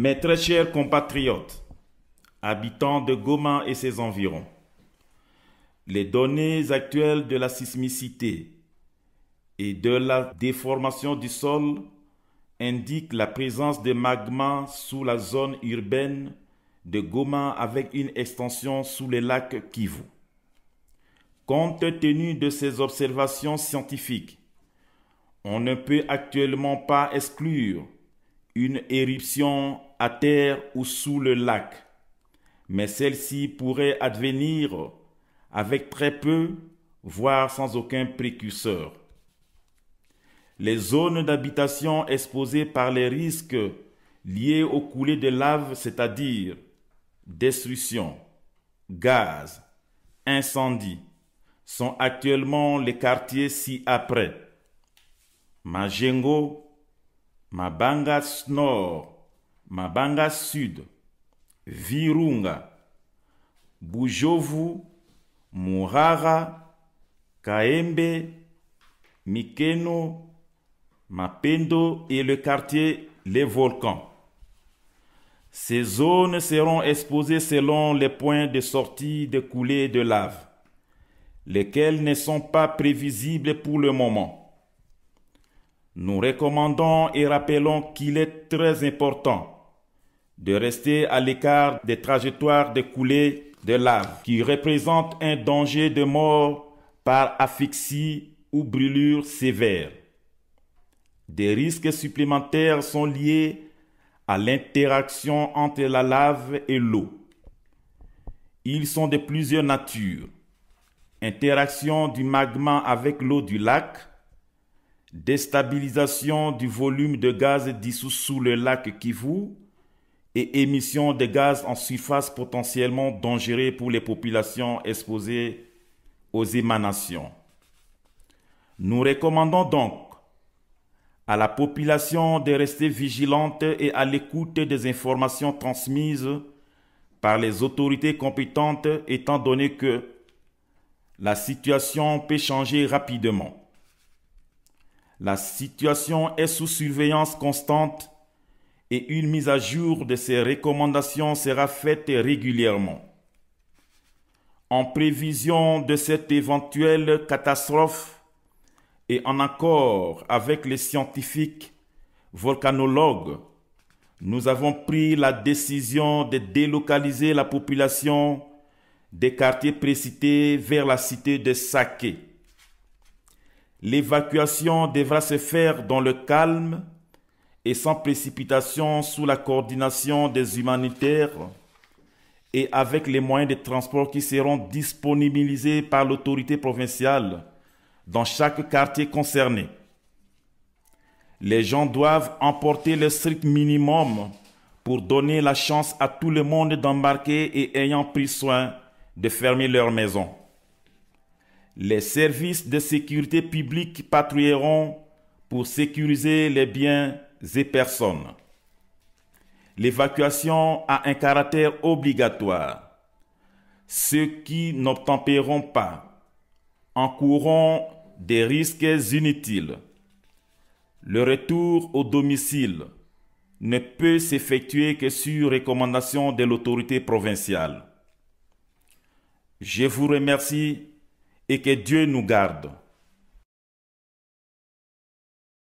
Mes très chers compatriotes, habitants de Goma et ses environs, les données actuelles de la sismicité et de la déformation du sol indiquent la présence de magma sous la zone urbaine de Goma avec une extension sous le lac Kivu. Compte tenu de ces observations scientifiques, on ne peut actuellement pas exclure une éruption à terre ou sous le lac, mais celle-ci pourrait advenir avec très peu, voire sans aucun précurseur. Les zones d'habitation exposées par les risques liés aux coulées de lave, c'est-à-dire destruction, gaz, incendie, sont actuellement les quartiers ci-après: Majengo, Mabanga Nord, Mabanga Sud, Virunga, Bujovu, Murara, Kaembe, Mikeno, Mapendo et le quartier Les Volcans. Ces zones seront exposées selon les points de sortie de coulées de lave, lesquels ne sont pas prévisibles pour le moment. Nous recommandons et rappelons qu'il est très important de rester à l'écart des trajectoires de coulées de lave qui représentent un danger de mort par asphyxie ou brûlure sévère. Des risques supplémentaires sont liés à l'interaction entre la lave et l'eau. Ils sont de plusieurs natures: interaction du magma avec l'eau du lac, déstabilisation du volume de gaz dissous sous le lac Kivu et émission de gaz en surface potentiellement dangereux pour les populations exposées aux émanations. Nous recommandons donc à la population de rester vigilante et à l'écoute des informations transmises par les autorités compétentes, étant donné que la situation peut changer rapidement. La situation est sous surveillance constante et une mise à jour de ces recommandations sera faite régulièrement. En prévision de cette éventuelle catastrophe et en accord avec les scientifiques volcanologues, nous avons pris la décision de délocaliser la population des quartiers précités vers la cité de Sake. L'évacuation devra se faire dans le calme et sans précipitation sous la coordination des humanitaires et avec les moyens de transport qui seront disponibilisés par l'autorité provinciale dans chaque quartier concerné. Les gens doivent emporter le strict minimum pour donner la chance à tout le monde d'embarquer et ayant pris soin de fermer leur maison. Les services de sécurité publique patrouilleront pour sécuriser les biens et personnes. L'évacuation a un caractère obligatoire. Ceux qui n'obtempéreront pas encourront des risques inutiles. Le retour au domicile ne peut s'effectuer que sur recommandation de l'autorité provinciale. Je vous remercie et que Dieu nous garde.